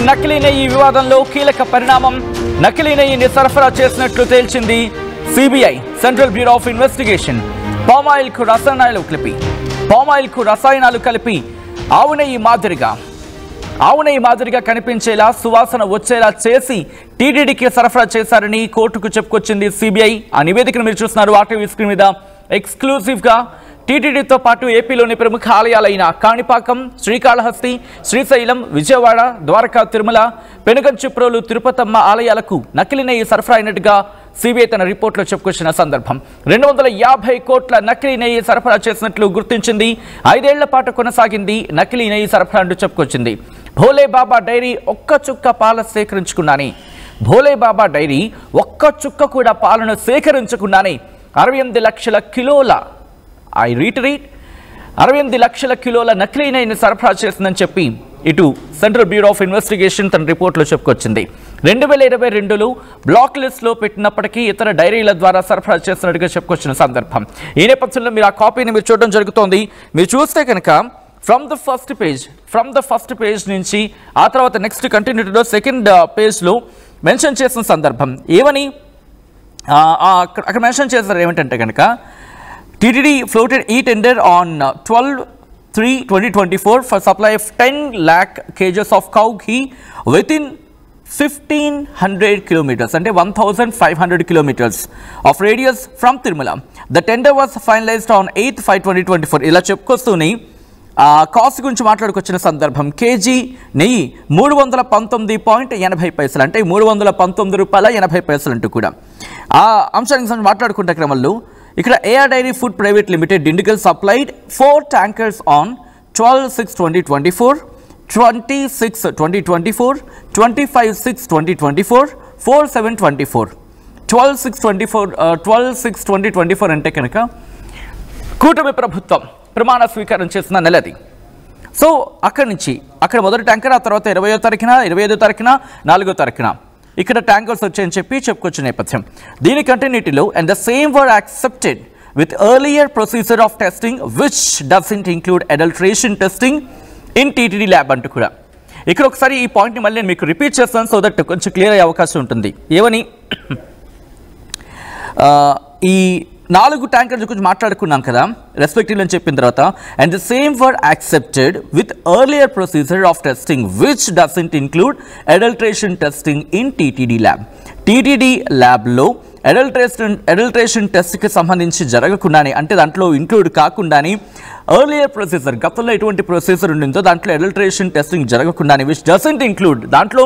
నకిలీ నెయ్యి వివాదంలో కీలక పరిణామం. నకిలీ నెయ్యిని సరఫరా చేసినట్లు తేల్చింది CBI, central bureau of investigation. Palm oil కు రసాయనాలు కలిపి ఆవు నెయ్యి మాదిరిగా కనిపించేలా, సువాసన వచ్చేలా చేసి టీటీడీకి సరఫరా చేశారని కోర్టుకు చెప్పుకొచ్చింది సిబిఐ. ఆ నివేదికను మీరు చూస్తున్నారు ఆర్టీవీ స్క్రీన్ మీద. ఎక్స్క్లూజివ్ గా టీటీడీతో పాటు ఏపీలోని ప్రముఖ ఆలయాలైన కాణిపాకం, శ్రీకాళహస్తి, శ్రీశైలం, విజయవాడ, ద్వారకా, తిరుమల, పెనుగంచిప్రోలు, తిరుపతమ్మ ఆలయాలకు నకిలీ నెయ్యి సరఫరా అయినట్టుగా సిబిఐ తన రిపోర్టులో చెప్పుకొచ్చిన సందర్భం. 250 కోట్ల నకిలీ నెయ్యి సరఫరా చేసినట్లు గుర్తించింది. 5 ఏళ్ల పాటు కొనసాగింది నకిలీ నెయ్యి సరఫరా అంటూ చెప్పుకొచ్చింది. భోలే బాబా డైరీ ఒక్క చుక్క కూడా పాలను సేకరించుకున్నానే 68 లక్షల కిలోల 68 లక్షల కిలోల నకిలీ నెయ్యిని సరఫరా చేసిందని చెప్పి ఇటు సెంట్రల్ బ్యూరో ఆఫ్ ఇన్వెస్టిగేషన్ తన రిపోర్టులో చెప్పుకొచ్చింది. 2022లో బ్లాక్ లిస్ట్లో పెట్టినప్పటికీ ఇతర డైరీల ద్వారా సరఫరా చేస్తున్నట్టుగా చెప్పుకొచ్చిన సందర్భం. ఈ నేపథ్యంలో మీరు ఆ కాపీని మీరు చూడడం జరుగుతోంది. మీరు చూస్తే కనుక ఫ్రమ్ ద ఫస్ట్ పేజ్ నుంచి ఆ తర్వాత నెక్స్ట్ కంటిన్యూటీలో సెకండ్ పేజ్లో మెన్షన్ చేసిన సందర్భం ఏమని అక్కడ మెన్షన్ చేస్తారు ఏమిటంటే కనుక TTD floated e-tender on 12/3/2024 for supply of 10 lakh kgs of cow ghee within 1500 kilometers and 1500 kilometers of radius from Tirumala. The tender was finalized on 8/5/2024. ఇలా చెప్పుకొస్తూనే కాస్ట్ గురించి మాట్లాడుకొచ్చిన సందర్భం. కేజీ నెయ్యి 319.80 అంటే 319 రూపాయల 80 పైసలు అంటూ కూడా ఆ అంశానికి మాట్లాడుకుంటే క్రమంలో ఇక్కడ AR dairy food private limited Dindigul supplied 4 tankers on 12/6/2024, 26/2024, 25/6/2024, 4/7/24. 12/6/2024 అంటే కనుక కూటమి ప్రభుత్వం ప్రమాణ స్వీకారం చేసిన నెలది. సో అక్కడ మొదటి ట్యాంకర్, ఆ తర్వాత 20వ తారీఖున, 25వ తారీఖున, 4వ తారీఖున ఇక్కడ ట్యాంకర్స్ వచ్చాయని చెప్పుకొచ్చిన నేపథ్యం. దీని కంటిన్యూటీలో and the same were accepted with earlier procedure of testing which doesn't include adulteration testing in TTD lab అంటూ కూడా ఇక్కడ ఒకసారి ఈ పాయింట్ని మళ్ళీ నేను మీకు రిపీట్ చేస్తాను సో దట్ కొంచెం క్లియర్ అయ్యే అవకాశం ఉంటుంది. ఏమని ఈ 4 ట్యాంకర్స్ గురించి మాట్లాడుకున్నాం కదా రెస్పెక్టివ్ అని చెప్పిన తర్వాత and the same were accepted with earlier procedure of testing which doesn't include adulteration testing in TTD lab. TTD ల్యాబ్లో అడల్ట్రేషన్ టెస్ట్కి సంబంధించి జరగకుండానే, అంటే దాంట్లో ఇంక్లూడ్ కాకుండానే ఎర్లియర్ ప్రొసీజర్, గతంలో ఎటువంటి ప్రొసీజర్ ఉండిందో దాంట్లో అడల్ట్రేషన్ టెస్టింగ్ జరగకుండానే విచ్ డజంట్ ఇంక్లూడ్, దాంట్లో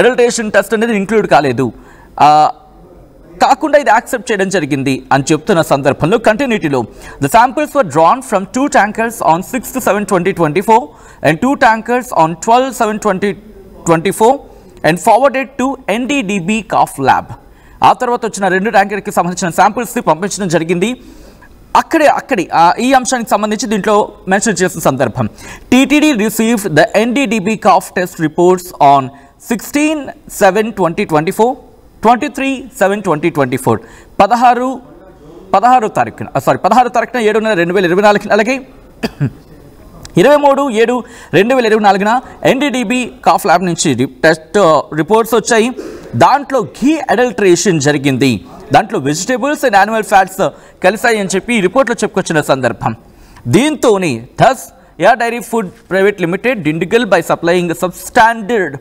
అడల్ట్రేషన్ టెస్ట్ అనేది ఇంక్లూడ్ కాకుండా ఇది యాక్సెప్ట్ చేయడం జరిగింది అని చెప్తున్న సందర్భంలో కంటిన్యూటీలో the samples were drawn from 2 tankers on 6/7/2024 and 2 tankers on 12/7/2024 and forwarded to NDDB CAF lab. ఆ తర్వాత వచ్చిన 2 ట్యాంకర్కి సంబంధించిన శాంపిల్స్ని పంపించడం జరిగింది. అక్కడి ఈ అంశానికి సంబంధించి దీంట్లో మెన్షన్ చేసిన సందర్భం TTD received the NDDB CAF test reports on 16/7/2024, 23/7/2024, 16 తారీఖున 7/2024, అలాగే 23/7/2024 NDDB CAF ల్యాబ్ నుంచి టెస్ట్ రిపోర్ట్స్ వచ్చాయి. దాంట్లో ఘీ అడల్ట్రేషన్ జరిగింది, దాంట్లో వెజిటేబుల్స్ అండ్ యానిమల్ ఫ్యాట్స్ కలిసాయి అని చెప్పి ఈ రిపోర్ట్లో చెప్పుకొచ్చిన సందర్భం. దీంతోనే thus AR dairy food private limited Dindigul by supplying substandard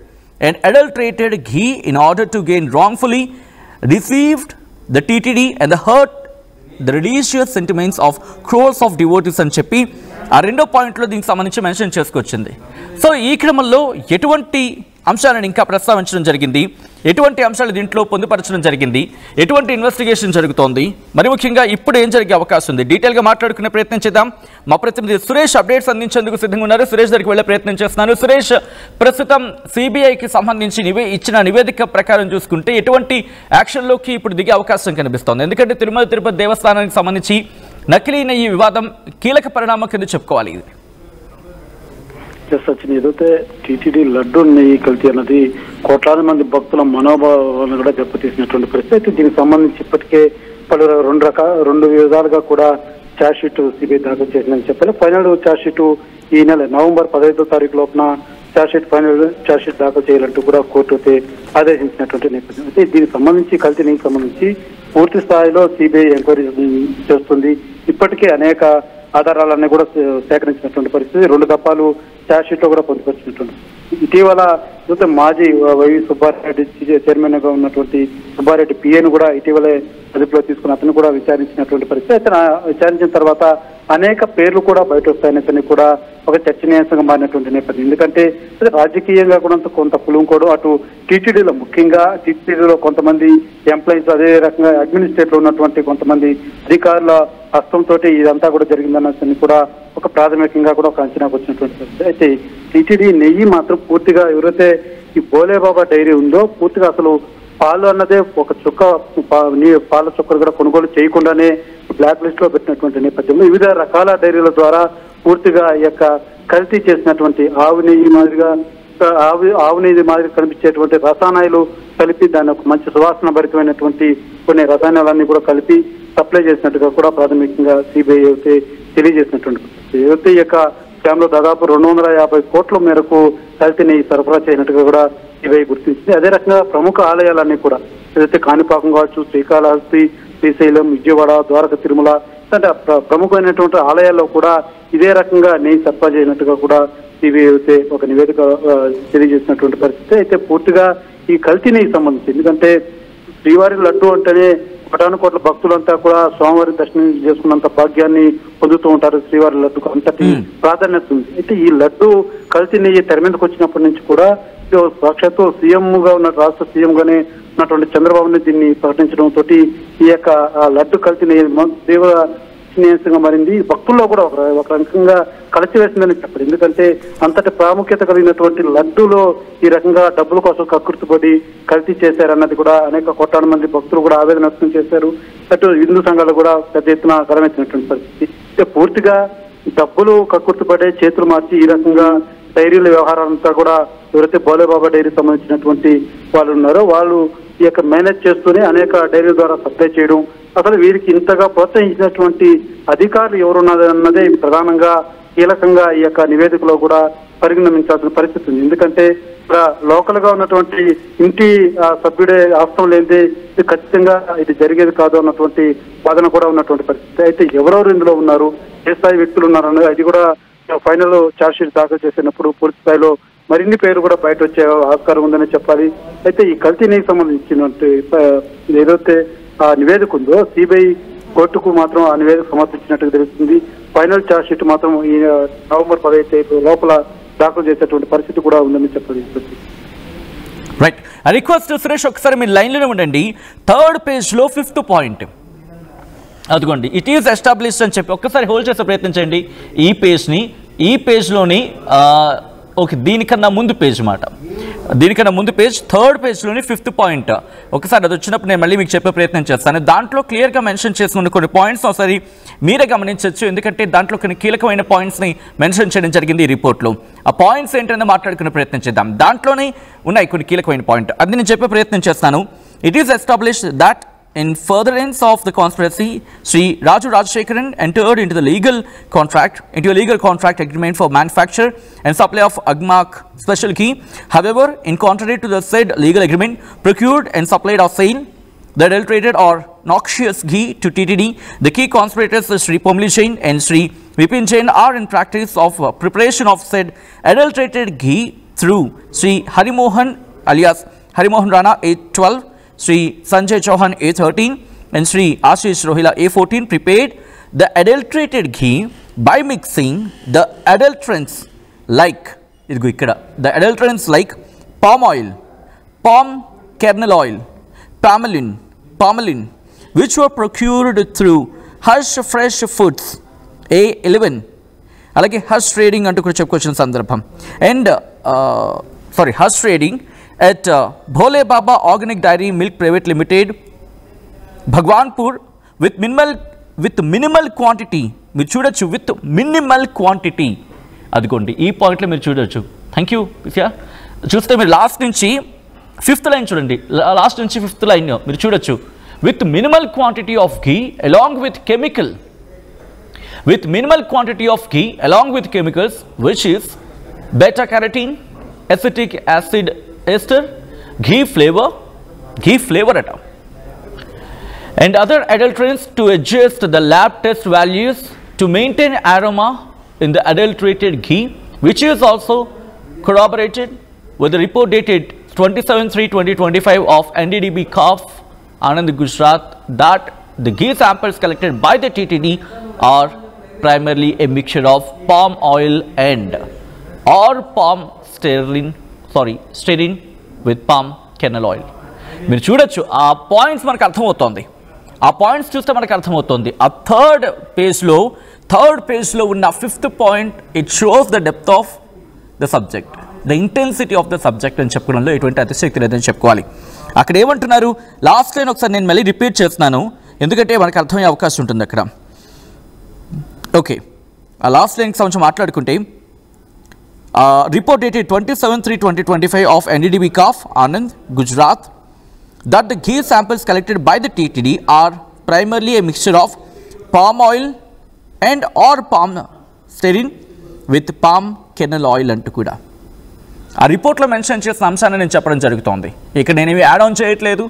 and adulterated ghee in order to gain wrongfully received the TTD and hurt the religious sentiments of crores of devotees అని చెప్పి ఆ 2వ పాయింట్లో దీనికి సంబంధించి మెన్షన్ చేసుకొచ్చింది. సో ఈ క్రమంలో ఎటువంటి అంశాలను ఇంకా ప్రస్తావించడం జరిగింది, ఎటువంటి అంశాలు దీంట్లో పొందుపరచడం జరిగింది, ఎటువంటి ఇన్వెస్టిగేషన్ జరుగుతోంది, మరి ముఖ్యంగా ఇప్పుడు ఏం జరిగే అవకాశం ఉంది, డీటెయిల్గా మాట్లాడుకునే ప్రయత్నం చేద్దాం. మా ప్రతినిధి సురేష్ అప్డేట్స్ అందించేందుకు సిద్ధంగా ఉన్నారు. సురేష్ దగ్గరికి వెళ్ళే ప్రయత్నం చేస్తున్నాను. సురేష్, ప్రస్తుతం సిబిఐకి సంబంధించి ఇచ్చిన నివేదిక ప్రకారం చూసుకుంటే ఎటువంటి యాక్షన్లోకి ఇప్పుడు దిగే అవకాశం కనిపిస్తోంది? ఎందుకంటే తిరుమల తిరుపతి దేవస్థానానికి సంబంధించి నకిలీ నెయ్యి వివాదం కీలక పరిణామం కింద చెప్పుకోవాలి. సచిన్, ఏదైతే టీటీడీ లడ్డు నెయ్యి కల్తీ అన్నది కోట్లాది మంది భక్తుల మనోభావాలను కూడా దెబ్బతీసినటువంటి పరిస్థితి. దీనికి సంబంధించి ఇప్పటికే పలు రెండు విధాలుగా కూడా ఛార్జ్ షీట్ సిబిఐ దాఖలు చేసిందని చెప్పాలి. ఫైనల్ ఛార్జ్ షీట్ ఈ నెల నవంబర్ 15వ తారీఖు లోపున ఫైనల్ ఛార్జ్షీట్ దాఖలు చేయాలంటూ కూడా కోర్టు అయితే ఆదేశించినటువంటి నేపథ్యం. అయితే దీనికి సంబంధించి కల్తీ నీకు సంబంధించి పూర్తి స్థాయిలో సిబిఐ ఎంక్వైరీ చేస్తుంది. ఇప్పటికే అనేక ఆధారాలన్నీ కూడా సేకరించినటువంటి పరిస్థితి. 2 దఫాలు ఛార్జ్షీట్ లో కూడా పొందుపరిచినటువంటి ఇటీవల మాజీ వైవి సుబ్బారెడ్డి చైర్మన్ గా ఉన్నటువంటి సుబ్బారెడ్డి పిఏను కూడా ఇటీవలే అదుపులో తీసుకుని అతను కూడా విచారించినటువంటి పరిస్థితి. అయితే విచారించిన తర్వాత అనేక పేర్లు కూడా బయట వస్తాయని కూడా ఒక చర్చనీయాంశంగా మారినటువంటి నేపథ్యం. ఎందుకంటే రాజకీయంగా కూడా కొంత పులుంకోడు అటు టీటీడీలో, ముఖ్యంగా టీటీడీలో కొంతమంది ఎంప్లాయీస్, అదే రకంగా అడ్మినిస్ట్రేటివ్ లో ఉన్నటువంటి కొంతమంది అధికారుల హస్తంతో ఇదంతా కూడా జరిగిందన్న కూడా ఒక ప్రాథమికంగా కూడా ఒక అంచనాకు వచ్చినటువంటి పరిస్థితి. అయితే టీటీడీ నెయ్యి మాత్రం పూర్తిగా ఎవరైతే ఈ భోలేబాబా డైరీ ఉందో పూర్తిగా అసలు పాలు అన్నదే ఒక చుక్క పాల చుక్కలు కూడా కొనుగోలు చేయకుండానే బ్లాక్ లిస్ట్ లో పెట్టినటువంటి నేపథ్యంలో వివిధ రకాల డైరీల ద్వారా పూర్తిగా ఈ యొక్క కల్తీ చేసినటువంటి ఆవు నెయ్యి మాదిరి కనిపించేటువంటి రసాయనాలు కలిపి దాన్ని ఒక మంచి సువాసన భరితమైనటువంటి కొన్ని రసాయనాలన్నీ కూడా కలిపి సప్లై చేసినట్టుగా కూడా ప్రాథమికంగా సిబిఐ అయితే తెలియజేసినటువంటి ఏదైతే ఈ యొక్క స్కామ్ లో దాదాపు 250 కోట్ల మేరకు కల్తీని సరఫరా చేయనట్టుగా కూడా సిబిఐ గుర్తించింది. అదే రకంగా ప్రముఖ ఆలయాలన్నీ కూడా ఏదైతే కాణిపాకం కావచ్చు, శ్రీకాళహస్తి, శ్రీశైలం, విజయవాడ, ద్వారక, తిరుమల అంటే ప్రముఖమైనటువంటి ఆలయాల్లో కూడా ఇదే రకంగా నెయ్యి సరఫరా చేయనట్టుగా కూడా సిబిఐ అయితే ఒక నివేదిక తెలియజేసినటువంటి పరిస్థితి. అయితే పూర్తిగా ఈ కల్తీ నెయ్యి సంబంధించి ఎందుకంటే శ్రీవారి లడ్డు అంటేనే 1 కోట్ల భక్తులంతా కూడా స్వామివారి దర్శనం చేసుకున్నంత భాగ్యాన్ని పొందుతూ ఉంటారు. శ్రీవారి లడ్డుకు అంతటి ప్రాధాన్యత ఉంది. అయితే ఈ లడ్డు కల్తీ నెయ్యి తెర మీదకి వచ్చినప్పటి నుంచి కూడా సాక్షాత్తు సీఎం గా ఉన్న రాష్ట్ర సీఎం గానే ఉన్నటువంటి చంద్రబాబుని దీన్ని ప్రకటించడంతో ఈ యొక్క లడ్డు కల్తీ నెయ్యి తీవ్ర చర్చనీయాంశంగా మారింది. భక్తుల్లో కూడా ఒక రకంగా కలిసివేసిందని చెప్పారు. ఎందుకంటే అంతటి ప్రాముఖ్యత కలిగినటువంటి లడ్డూలో ఈ రకంగా డబ్బుల కోసం కక్కుర్తిపడి కల్తీ చేశారన్నది కూడా అనేక కోట్లాది మంది భక్తులు కూడా ఆవేదన వ్యక్తం చేశారు. అటు హిందూ సంఘాలు కూడా పెద్ద ఎత్తున గలమెత్తినటువంటి పరిస్థితి. పూర్తిగా డబ్బులు కక్కుర్తిపడే చేతులు మార్చి ఈ రకంగా డైరీల వ్యవహారాలంతా కూడా ఎవరైతే భోలేబాబా డైరీ సంబంధించినటువంటి వాళ్ళు ఉన్నారో వాళ్ళు ఈ యొక్క మేనేజ్ చేస్తూనే అనేక డైరీల ద్వారా సప్లై చేయడం, అసలు వీరికి ఇంతగా ప్రోత్సహించినటువంటి అధికారులు ఎవరున్నదన్నదే ప్రధానంగా కీలకంగా ఈ యొక్క నివేదికలో కూడా పరిగణించాల్సిన పరిస్థితి ఉంది. ఎందుకంటే ఇక్కడ లోకల్ గా ఉన్నటువంటి ఇంటి సభ్యుడే ఆస్తం లేనిదే ఇది ఖచ్చితంగా ఇది జరిగేది కాదు అన్నటువంటి వాదన కూడా ఉన్నటువంటి పరిస్థితి. అయితే ఎవరెవరు ఇందులో ఉన్నారు, ఏ స్థాయి వ్యక్తులు ఉన్నారన్నది అది కూడా ఫైనల్ ఛార్జ్షీట్ దాఖలు చేసినప్పుడు పూర్తి స్థాయిలో మరిన్ని పేరు కూడా బయట వచ్చే ఆస్కారం ఉందని చెప్పాలి. అయితే ఈ కల్తీనికి సంబంధించినటువంటి ఏదైతే ఆ నివేదిక ఉందో సిబిఐ కోర్టుకు మాత్రం ఆ నివేదిక సమర్పించినట్టుగా తెలుస్తుంది. ఫైనల్ ఛార్జ్షీట్ మాత్రం ఈ నవంబర్ 15 లోపల దాఖలు చేసేటువంటి పరిస్థితి కూడా ఉందని చెప్పాలి. రైట్, రిక్వెస్ట్ సురేష్ ఒకసారి మీరు లైన్లోనే ఉండండి. 3rd పేజ్లో 5th పాయింట్ అదిగోండి, ఇట్ ఈజ్ ఎస్టాబ్లిష్డ్ అని చెప్పి ఒక్కసారి హోల్డ్ చేసే ప్రయత్నం చేయండి. ఈ పేజ్లోని ఓకే దీనికన్నా ముందు పేజ్ మాట, దీనికన్నా ముందు పేజ్ 3rd పేజ్లోని 5th పాయింట్ ఒకసారి అది వచ్చినప్పుడు నేను మళ్ళీ మీకు చెప్పే ప్రయత్నం చేస్తాను. దాంట్లో క్లియర్గా మెన్షన్ చేసుకున్న కొన్ని పాయింట్స్ ఒకసారి మీరే గమనించవచ్చు. ఎందుకంటే దాంట్లో కొన్ని కీలకమైన పాయింట్స్ని మెన్షన్ చేయడం జరిగింది ఈ రిపోర్ట్లో. ఆ పాయింట్స్ ఏంటనే మాట్లాడుకునే ప్రయత్నం చేద్దాం. దాంట్లోనే ఉన్నాయి కొన్ని కీలకమైన పాయింట్, అది నేను చెప్పే ప్రయత్నం చేస్తాను. It is established that in furtherance of the conspiracy, Sri Raju Rajashekaran entered into a legal contract agreement for manufacture and supply of Agmark special ghee. However, in contrary to the said legal agreement, procured and supplied or sale the adulterated or noxious ghee to TTD. The key conspirators Sri Pomli Jain and Sri Vipin Jain are in practice of preparation of said adulterated ghee through Sri Harimohan alias Harimohan Rana A12, Sri Sanjay Chauhan A13 and Sri Ashish Rohila A14 prepared the adulterated ghee by mixing the adulterants like palm oil, palm kernel oil, palmolin, which were procured through Hush Fresh Foods A11 అలాగే hush trading అంటూ కూడా చెప్పుకొచ్చిన సందర్భం and hush trading at Bhole Baba Organic Dairy Milk Private Limited, Bhagwanpur with minimal quantity. మీరు చూడొచ్చు with minimal quantity, అదిగోండి ఈ పాయింట్లో మీరు చూడొచ్చు. థ్యాంక్ యూ పిసియా. చూస్తే మీరు లాస్ట్ నుంచి 5th లైన్ చూడండి, లాస్ట్ నుంచి 5th లైన్ మీరు చూడొచ్చు. With minimal quantity of ghee along with chemical, with minimal quantity of ghee along with chemicals which is beta carotene, acetic acid ester, ghee flavor at all, and other adulterants to adjust the lab test values to maintain aroma in the adulterated ghee, which is also corroborated with the report dated 27/3/2025 of NDDB CAF Anand Gujarat that the ghee samples collected by the TTD are primarily a mixture of palm oil and or stearin with palm kernel oil. మీరు చూడొచ్చు ఆ points మనకు అర్థమవుతోంది. ఆ points చూస్తే మనకు అర్థమవుతుంది. ఆ థర్డ్ పేజ్లో ఉన్న 5th point it shows the depth of the subject, the intensity of the subject అని చెప్పుకోవడంలో ఎటువంటి అతిశక్తి లేదని చెప్పుకోవాలి. అక్కడ ఏమంటున్నారు, లాస్ట్ లైన్ ఒకసారి నేను మళ్ళీ రిపీట్ చేస్తున్నాను ఎందుకంటే మనకు అర్థమయ్యే అవకాశం ఉంటుంది అక్కడ. ఓకే, ఆ లాస్ట్ లైన్కి సంబంధించి మాట్లాడుకుంటే report dated 27/3/2025 of NDDB CAF Anand Gujarat that the ghee samples collected by the TTD are primarily a mixture of palm oil and or palm stearin with palm kernel oil అంటూ కూడా ఆ రిపోర్ట్లో mention చేసిన అంశాన్ని నేను చెప్పడం జరుగుతోంది. ఇక్కడ నేనేమి యాడ్ ఆన్ చేయట్లేదు,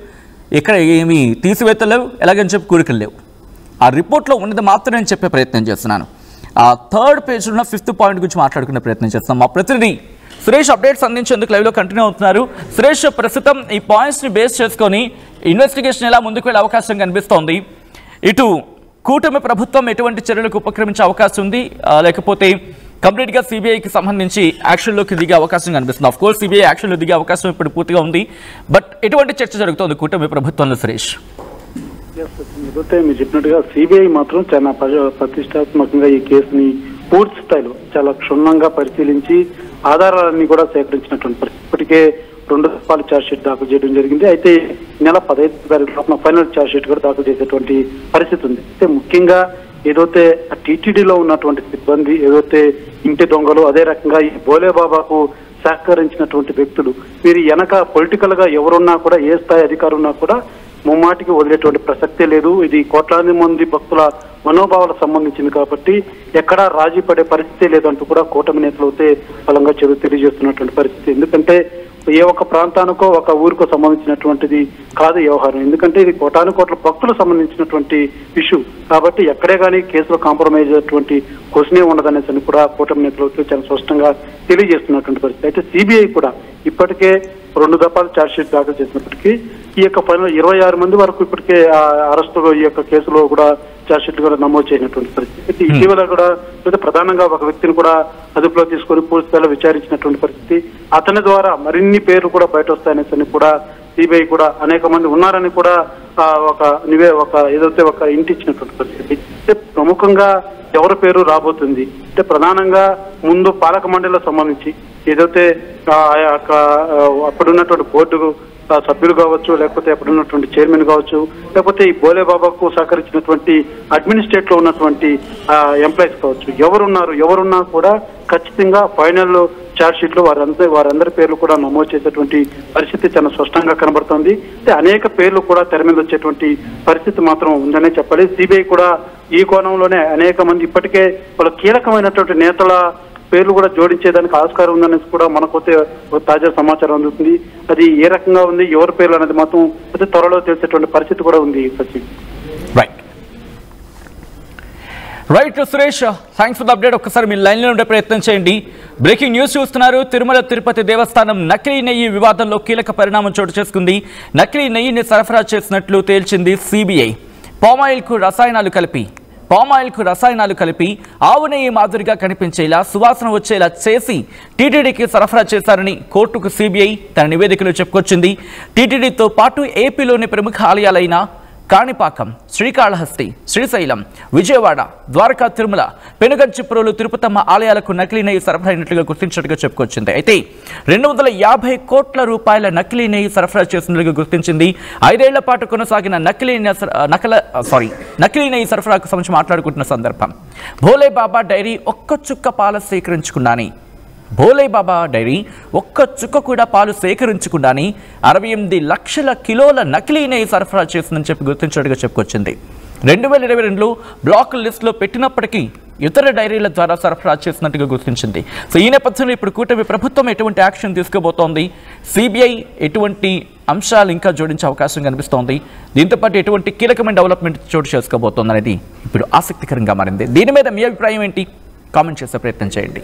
ఇక్కడ ఏమి తీసివేతలేవు, ఎలాగని చెప్పి కూరికలు లేవు. ఆ రిపోర్ట్లో ఉన్నది మాత్రం నేను చెప్పే ప్రయత్నం చేస్తున్నాను. ఆ థర్డ్ పేజ్లో ఉన్న 5th పాయింట్ గురించి మాట్లాడుకునే ప్రయత్నం చేస్తాం. మా ప్రతినిధి సురేష్ అప్డేట్స్ అందించేందుకు లైవ్లో కంటిన్యూ అవుతున్నారు. సురేష్, ప్రస్తుతం ఈ పాయింట్స్ని బేస్ చేసుకొని ఇన్వెస్టిగేషన్ ఎలా ముందుకు వెళ్ళే అవకాశం కనిపిస్తోంది? ఇటు కూటమి ప్రభుత్వం ఎటువంటి చర్యలకు ఉపక్రమించే అవకాశం ఉంది, లేకపోతే కంప్లీట్గా సిబిఐకి సంబంధించి యాక్షన్లోకి దిగే అవకాశం కనిపిస్తుంది? ఆఫ్ కోర్స్ సిబిఐ యాక్షన్లో దిగే అవకాశం ఇప్పుడు పూర్తిగా ఉంది, బట్ ఎటువంటి చర్చ జరుగుతోంది కూటమి ప్రభుత్వంలో సురేష్? ఏదైతే మీరు చెప్పినట్టుగా సిబిఐ మాత్రం చాలా ప్రతిష్టాత్మకంగా ఈ కేసుని పూర్తి స్థాయిలో చాలా క్షుణ్ణంగా పరిశీలించి ఆధారాలన్నీ కూడా సేకరించినటువంటి పరిస్థితి. ఇప్పటికే 2 దఫాలు ఛార్జ్ షీట్ దాఖలు చేయడం జరిగింది. అయితే నెల 15వ తారీఖున ఫైనల్ ఛార్జ్ షీట్ కూడా దాఖలు చేసేటువంటి పరిస్థితి ఉంది. అయితే ముఖ్యంగా ఏదైతే టీటీడీలో ఉన్నటువంటి సిబ్బంది, ఏదైతే ఇంటి దొంగలు, అదే రకంగా ఈ బోలేబాబాకు సహకరించినటువంటి వ్యక్తులు, వీరి వెనక పొలిటికల్ గా ఎవరున్నా కూడా, ఏ స్థాయి అధికారులు ఉన్నా కూడా ముమ్మాటికి వదిలేటువంటి ప్రసక్తే లేదు. ఇది కోట్లాది మంది భక్తుల మనోభావాలకు సంబంధించింది కాబట్టి ఎక్కడా రాజీ పడే పరిస్థితే లేదంటూ కూడా కూటమి నేతలు అయితే బలంగా తెలియజేస్తున్నటువంటి పరిస్థితి. ఎందుకంటే ఏ ఒక్క ప్రాంతానికో ఒక ఊరికో సంబంధించినటువంటిది కాదు వ్యవహారం. ఎందుకంటే ఇది కోటాను కోట్ల భక్తులకు సంబంధించినటువంటి ఇష్యూ కాబట్టి ఎక్కడే కానీ కేసులో కాంప్రమైజ్ అయ్యేటువంటి క్వశ్చనే ఉండదనేసి కూడా కూటమి నేతలు చాలా స్పష్టంగా తెలియజేస్తున్నటువంటి పరిస్థితి. అయితే సిబిఐ కూడా ఇప్పటికే 2 దఫాలు ఛార్జ్ షీట్ దాఖలు చేసినప్పటికీ ఈ యొక్క ఫైనల్ 26 మంది వరకు ఇప్పటికే అరెస్టులో ఈ యొక్క కేసులో కూడా ఛార్జ్ షీట్ కూడా నమోదు చేసినటువంటి పరిస్థితి. ఇటీవల కూడా ప్రధానంగా ఒక వ్యక్తిని కూడా అదుపులో తీసుకొని పూర్తి స్థాయిలో విచారించినటువంటి పరిస్థితి. అతని ద్వారా మరిన్ని పేర్లు కూడా బయట వస్తాయనేసి కూడా సిబిఐ కూడా అనేక మంది ఉన్నారని కూడా ఏదైతే ఒక ఇంటి ఇచ్చినటువంటి పరిస్థితి. అంటే ప్రముఖంగా ఎవరి పేరు రాబోతుంది అంటే ప్రధానంగా ముందు పాలక మండలికి సంబంధించి ఏదైతే అప్పుడున్నటువంటి బోర్డు సభ్యులు కావచ్చు, లేకపోతే అప్పుడున్నటువంటి చైర్మన్ కావచ్చు, లేకపోతే ఈ బోలేబాబాకు సహకరించినటువంటి అడ్మినిస్ట్రేట్ లో ఉన్నటువంటి ఎంప్లాయీస్ కావచ్చు, ఎవరున్నా కూడా ఖచ్చితంగా ఫైనల్ ఛార్జ్ షీట్ లో వారందరి పేర్లు కూడా నమోదు చేసేటువంటి పరిస్థితి చాలా స్పష్టంగా కనబడుతోంది. అంటే అనేక పేర్లు కూడా తెర మీద వచ్చేటువంటి పరిస్థితి మాత్రం ఉందనే చెప్పాలి. సిబిఐ కూడా ఈ కోణంలోనే అనేక మంది ఇప్పటికే వాళ్ళ కీలకమైనటువంటి నేతల పేర్లు కూడా జోడించేదానికి ఆస్కారం ఉందనేసి కూడా మనకైతే తాజా సమాచారం అందుతుంది. అది ఏ రకంగా ఉంది, ఎవరి పేర్లు అనేది మాత్రం అతి త్వరలో తెలిసేటువంటి పరిస్థితి కూడా ఉంది. Sachin right Suresh, thanks for the update. ఒక్కసారి మీరు లైన్లో ఉండే ప్రయత్నం చేయండి. బ్రేకింగ్ న్యూస్ చూస్తున్నారు. తిరుమల తిరుపతి దేవస్థానం నకిలీ నెయ్యి వివాదంలో కీలక పరిణామం చోటు చేసుకుంది. నకిలీ నెయ్యిని సరఫరా చేసినట్లు తేల్చింది సిబిఐ. పామాయిల్కు రసాయనాలు కలిపి ఆవు నెయ్యి మాదిరిగా కనిపించేలా, సువాసన వచ్చేలా చేసి టీటీడీకి సరఫరా చేశారని కోర్టుకు సిబిఐ తన నివేదికలో చెప్పుకొచ్చింది. టీటీడీతో పాటు ఏపీలోని ప్రముఖ ఆలయాలైన కాణిపాకం, శ్రీకాళహస్తి, శ్రీశైలం, విజయవాడ, ద్వారకా, తిరుమల, పెనుగంచిప్రోలు, తిరుపతమ్మ ఆలయాలకు నకిలీ నెయ్యి సరఫరా అయినట్లుగా గుర్తించినట్టుగా చెప్పుకొచ్చింది. అయితే 250 కోట్ల రూపాయల నకిలీ నెయ్యి సరఫరా చేసినట్లుగా గుర్తించింది. 5 ఏళ్ల పాటు కొనసాగిన నకిలీ నెయ్యి సరఫరాకు సంబంధించి మాట్లాడుకుంటున్న సందర్భం భోలేబాబా డైరీ ఒక్క చుక్క కూడా పాలు సేకరించకుండాని 68 లక్షల కిలోల నకిలీ నెయ్యి సరఫరా చేసిందని చెప్పి గుర్తించినట్టుగా చెప్పుకొచ్చింది. 2022లో బ్లాక్ లిస్టులో పెట్టినప్పటికీ ఇతర డైరీల ద్వారా సరఫరా చేసినట్టుగా గుర్తించింది. సో ఈ నేపథ్యంలో ఇప్పుడు కూటమి ప్రభుత్వం ఎటువంటి యాక్షన్ తీసుకోబోతోంది, సిబిఐ ఎటువంటి అంశాలు ఇంకా జోడించే అవకాశం కనిపిస్తోంది, దీంతోపాటు ఎటువంటి కీలకమైన డెవలప్మెంట్ చోటు చేసుకోబోతోంది అనేది ఇప్పుడు ఆసక్తికరంగా మారింది. దీని మీద మీ అభిప్రాయం ఏంటి? కామెంట్ చేసే ప్రయత్నం చేయండి.